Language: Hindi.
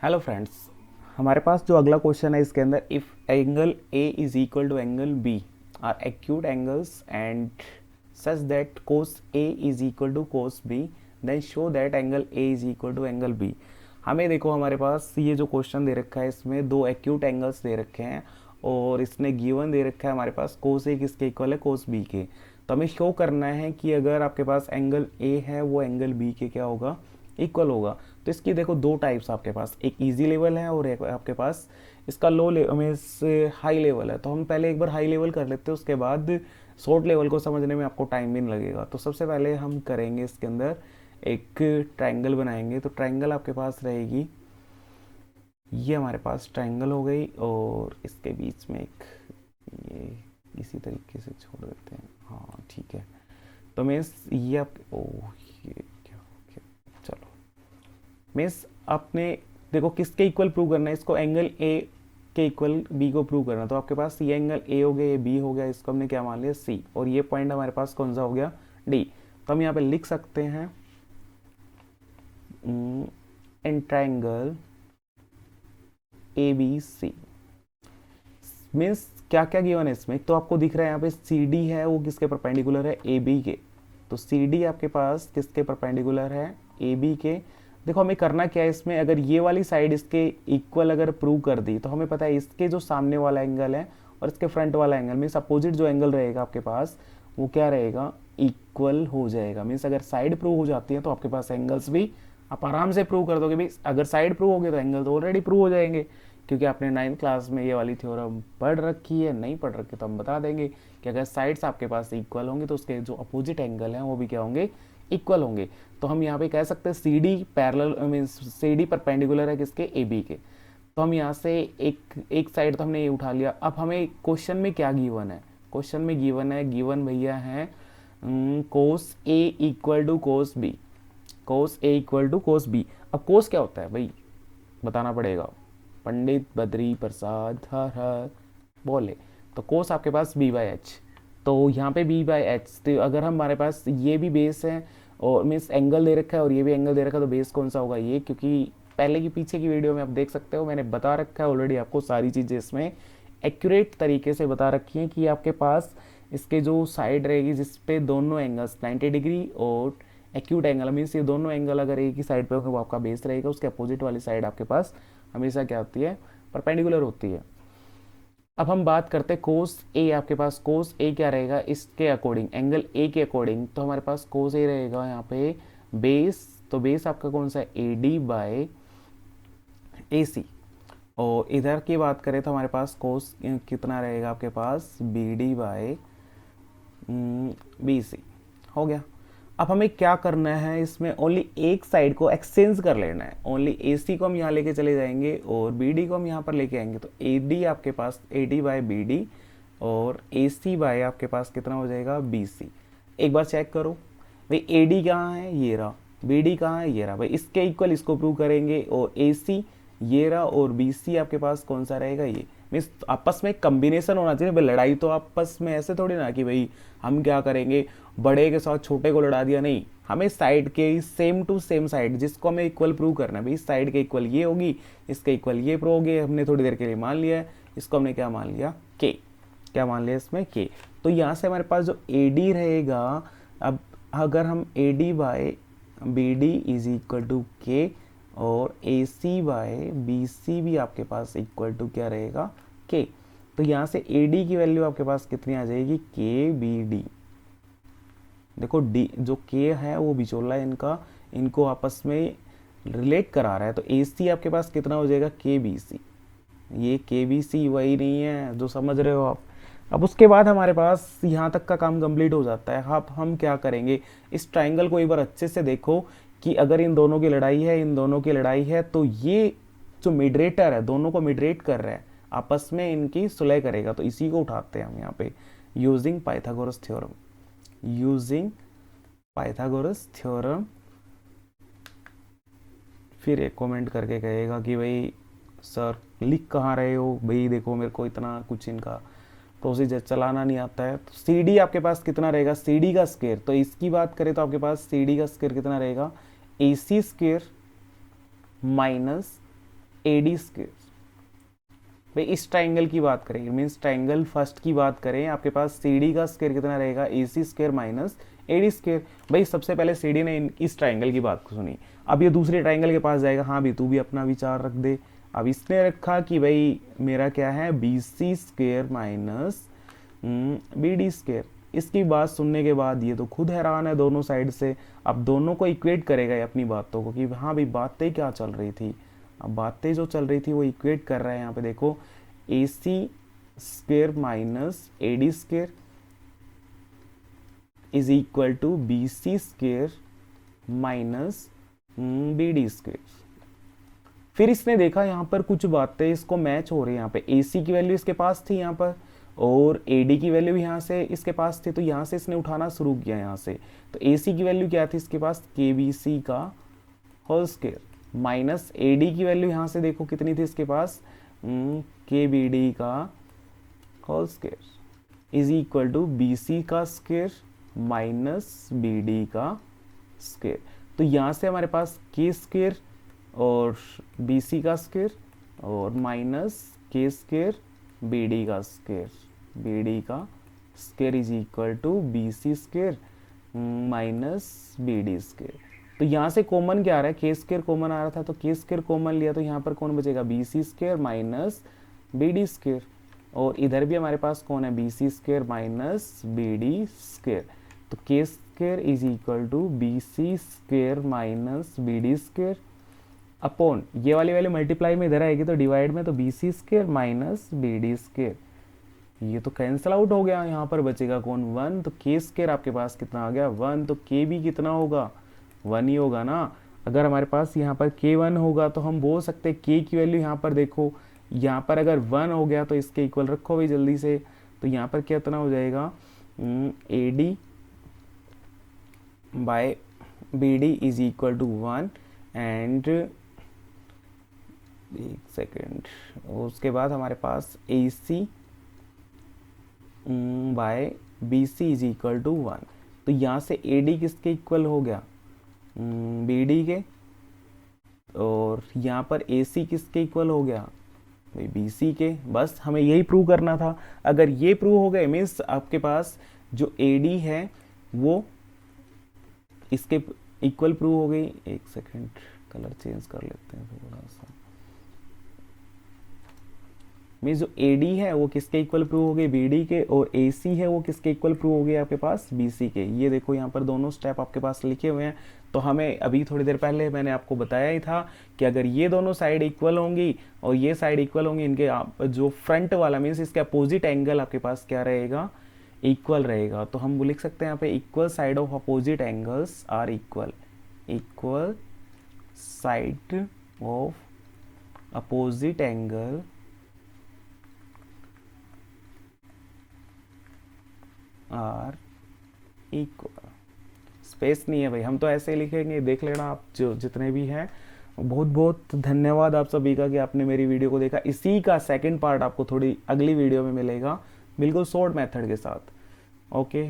हेलो फ्रेंड्स, हमारे पास जो अगला क्वेश्चन है इसके अंदर if angle A is equal to angle B are acute angles and such that cos A is equal to cos B then show that angle A is equal to angle B. हमें देखो हमारे पास ये जो क्वेश्चन दे रखा है इसमें दो एक्यूट एंगल्स दे रखे हैं और इसने गिवन दे रखा है हमारे पास कोस ए किसके इक्वल है, कोस बी के। तो हमें शो करना है कि अगर आपके पास एंगल ए है वो एंगल बी के क्या होगा, इक्वल होगा। तो इसकी देखो दो टाइप्स आपके पास, एक इजी लेवल है और एक आपके पास इसका लो लेवल हाई लेवल है। तो हम पहले एक बार हाई लेवल कर लेते हैं, उसके बाद शॉर्ट लेवल को समझने में आपको टाइम भी नहीं लगेगा। तो सबसे पहले हम करेंगे इसके अंदर एक ट्रायंगल बनाएंगे। तो ट्रायंगल आपके पास रहेगी, ये हमारे पास ट्रायंगल हो गई और इसके बीच में एक ये इसी तरीके से छोड़ देते हैं। हाँ ठीक है। तो मीन्स ये आप ये क्या हो गया, चलो मीन्स आपने देखो किसके इक्वल प्रूव करना है, इसको एंगल ए के इक्वल बी को प्रूव करना। तो आपके पास ये एंगल ए हो गया, ये बी हो गया, इसको हमने क्या मान लिया सी, और ये पॉइंट हमारे पास कौन सा हो गया, डी। तो हम यहाँ पे लिख सकते हैं in triangle A B C. Means क्या क्या गिवन है इसमें, तो आपको दिख रहा है यहाँ पे सी डी है वो किसके परपेंडिकुलर है, ए बी के। तो सी डी आपके पास किसके परपेंडिकुलर है, ए बी के। देखो हमें करना क्या है इसमें, अगर ये वाली साइड इसके इक्वल अगर प्रूव कर दी तो हमें पता है इसके जो सामने वाला एंगल है और इसके फ्रंट वाला एंगल मीन्स अपोजिट जो एंगल रहेगा आपके पास वो क्या रहेगा, इक्वल हो जाएगा। मीन्स अगर साइड प्रूव हो जाती है तो आपके पास एंगल्स भी आप आराम से प्रूव कर दोगे। भाई अगर साइड प्रूव हो गए तो एंगल तो ऑलरेडी प्रूव हो जाएंगे, क्योंकि आपने 9th क्लास में ये वाली थ्योरम पढ़ रखी है। नहीं पढ़ रखी तो हम बता देंगे कि अगर साइड्स आपके पास इक्वल होंगे तो उसके जो अपोजिट एंगल हैं वो भी क्या होंगे, इक्वल होंगे। तो हम यहाँ पे कह सकते हैं C D parallel means C D perpendicular है किसके, ए बी के। तो हम यहाँ से एक साइड तो हमने ये उठा लिया। अब हमें क्वेश्चन में क्या गिवन है, क्वेश्चन में गिवन है, गिवन भैया है cos A equal to cos B, cos A equal to cos B. अब कोस क्या होता है भाई बताना पड़ेगा, पंडित बद्री प्रसाद हर हर बोले। तो कोस आपके पास बी बाई एच, तो यहाँ पे बी बाई एच। तो अगर हमारे पास ये भी बेस है और मीन्स एंगल दे रखा है और ये भी एंगल दे रखा है, तो बेस कौन सा होगा ये, क्योंकि पहले की पीछे की वीडियो में आप देख सकते हो मैंने बता रखा है ऑलरेडी आपको सारी चीज़ें इसमें एक्यूरेट तरीके से बता रखी हैं कि आपके पास इसके जो साइड रहेगी जिस पे दोनों एंगल्स 90 डिग्री और एक्यूट एंगल मीन्स ये दोनों एंगल अगर एक ही साइड पे होगा वो आपका बेस रहेगा, उसके अपोजिट वाली साइड आपके पास हमेशा क्या होती है, परपेंडिकुलर होती है। अब हम बात करते हैं कोस ए, आपके पास कोस ए क्या रहेगा इसके अकॉर्डिंग, एंगल ए के अकॉर्डिंग। तो हमारे पास कोस ए रहेगा यहाँ पे बेस, तो बेस आपका कौन सा है, ए डी बाई ए सी। और इधर की बात करें तो हमारे पास कोस कितना रहेगा आपके पास, B D by B C. हो गया। अब हमें क्या करना है इसमें, ओनली एक साइड को एक्सचेंज कर लेना है। ओनली ए सी को हम यहाँ लेके चले जाएंगे और बी डी को हम यहाँ पर लेके आएंगे। तो ए डी आपके पास A D by B D और ए सी बाई आपके पास कितना हो जाएगा, बी सी। एक बार चेक करो भाई ए डी कहाँ है, ये रहा, बी डी कहाँ है, ये रहा। भाई इसके इक्वल इसको प्रूव करेंगे और ए सी ये रहा और बी सी आपके पास कौन सा रहेगा, ये। मीन्स आपस में कम्बिनेशन होना चाहिए भाई। लड़ाई तो आपस में ऐसे थोड़ी ना कि भाई हम क्या करेंगे बड़े के साथ छोटे को लड़ा दिया, नहीं। हमें साइड के सेम टू सेम साइड जिसको हमें इक्वल प्रूव करना है, भाई इस साइड के इक्वल ये होगी, इसके इक्वल ये प्रूव होगी। हमने थोड़ी देर के लिए मान लिया है, इसको हमने क्या मान लिया, के। क्या मान लिया इसमें, के। तो यहाँ से हमारे पास जो ए डी रहेगा, अब अगर हम A D by B D is equal to K और ए सी बाई बी सी भी आपके पास इक्वल टू क्या रहेगा, के। तो यहाँ से ए डी की वैल्यू आपके पास कितनी आ जाएगी, के बी डी। देखो डी जो के है वो बिचौला है इनका, इनको आपस में रिलेट करा रहा है। तो ए सी आपके पास कितना हो जाएगा, के बी सी। ये के बी सी वही नहीं है जो समझ रहे हो आप। अब उसके बाद हमारे पास यहाँ तक का काम कंप्लीट हो जाता है। अब हम क्या करेंगे, इस ट्राइंगल को एक बार अच्छे से देखो कि अगर इन दोनों की लड़ाई है, इन दोनों की लड़ाई है, तो ये जो मिडरेटर है दोनों को मिडरेट कर रहा है, आपस में इनकी सुलह करेगा। तो इसी को उठाते हैं हम यहाँ पे using Pythagoras theorem, using Pythagoras theorem. फिर एक कमेंट करके कहेगा कि भाई सर लिख कहाँ रहे हो, भाई देखो मेरे को इतना कुछ इनका प्रोसीजर चलाना नहीं आता है। तो सी डी आपके पास कितना रहेगा, सी डी का स्क्वायर। तो इसकी बात करें तो आपके पास सी डी का स्क्वायर कितना रहेगा, ए सी स्क्वायर माइनस AD स्क्वायर। भाई इस ट्राइंगल की बात करें, मीन्स ट्राइंगल फर्स्ट की बात करें, आपके पास CD का स्क्वायर कितना रहेगा, AC square minus AD square. भाई सबसे पहले CD ने इस ट्राइंगल की बात सुनी, अब ये दूसरे ट्राइंगल के पास जाएगा। हाँ भी तू भी अपना विचार रख दे। अब इसने रखा कि भाई मेरा क्या है, BC square minus BD square. इसकी बात सुनने के बाद ये तो खुद हैरान है दोनों साइड से। अब दोनों को इक्वेट करेगा ये अपनी बातों को कि हाँ भाई बातें क्या चल रही थी। अब बातें जो चल रही थी वो इक्वेट कर रहा है। यहाँ पे देखो AC square minus AD square is equal to BC square minus BD square. फिर इसने देखा यहाँ पर कुछ बातें इसको मैच हो रही है। यहाँ पे AC की वैल्यू इसके पास थी यहाँ पर, और AD की वैल्यू यहाँ से इसके पास थी, तो यहाँ से इसने उठाना शुरू किया यहाँ से। तो AC की वैल्यू क्या थी इसके पास, KBC का होल स्क्वायर माइनस AD की वैल्यू यहाँ से देखो कितनी थी इसके पास, KBD का whole square is equal to BC का स्क्वायर माइनस BD का स्क्वायर। तो यहाँ से हमारे पास K स्क्वायर और BC का स्क्वायर और माइनस K स्क्वायर BD का स्क्वायर, BD का square is equal to BC square minus BD square. तो यहाँ से कॉमन क्या आ रहा है, K स्क्वायर कॉमन आ रहा था, तो K स्क्वायर कॉमन लिया तो यहाँ पर कौन बचेगा, BC square minus BD square. और इधर भी हमारे पास कौन है, BC square minus BD square. तो K square is equal to BC square minus BD square upon ये वाली वैल्यू मल्टीप्लाई में इधर आएगी तो डिवाइड में, तो BC square minus BD square. ये तो कैंसिल आउट हो गया, यहाँ पर बचेगा कौन, 1। तो K स्क्वायर आपके पास कितना आ गया, 1। तो K भी कितना होगा, 1 ही होगा ना। अगर हमारे पास यहाँ पर K1 होगा तो हम बोल सकते हैं K की वैल्यू यहाँ पर देखो, यहाँ पर अगर 1 हो गया तो इसके इक्वल रखो भाई जल्दी से। तो यहाँ पर कितना हो जाएगा, AD by BD is equal to 1 and एक सेकेंड, उसके बाद हमारे पास AC by BC is equal to 1। तो यहाँ से AD किसके इक्वल हो गया, BD के, और यहाँ पर AC किसके इक्वल हो गया भाई, BC के। बस हमें यही प्रूव करना था। अगर ये प्रूव हो गए मीन्स आपके पास जो AD है वो इसके इक्वल प्रूव हो गई। एक सेकेंड कलर चेंज कर लेते हैं थोड़ा सा, मीन्स जो AD है वो किसके इक्वल प्रूव हो गई, BD के, और AC है वो किसके इक्वल प्रूव हो गई आपके पास, BC के। ये देखो यहाँ पर दोनों स्टेप आपके पास लिखे हुए हैं। तो हमें अभी थोड़ी देर पहले मैंने आपको बताया ही था कि अगर ये दोनों साइड इक्वल होंगी और ये साइड इक्वल होंगी, इनके जो फ्रंट वाला मीन्स इसके अपोजिट एंगल आपके पास क्या रहेगा, इक्वल रहेगा। तो हम लिख सकते हैं यहाँ पे equal side of opposite angles are equal, equal side of opposite angle are equal. Space नहीं है भाई, हम तो ऐसे ही लिखेंगे, देख लेना आप जो जितने भी हैं। बहुत बहुत धन्यवाद आप सभी का कि आपने मेरी वीडियो को देखा। इसी का सेकंड पार्ट आपको थोड़ी अगली वीडियो में मिलेगा, बिल्कुल शॉर्ट मेथड के साथ। ओके।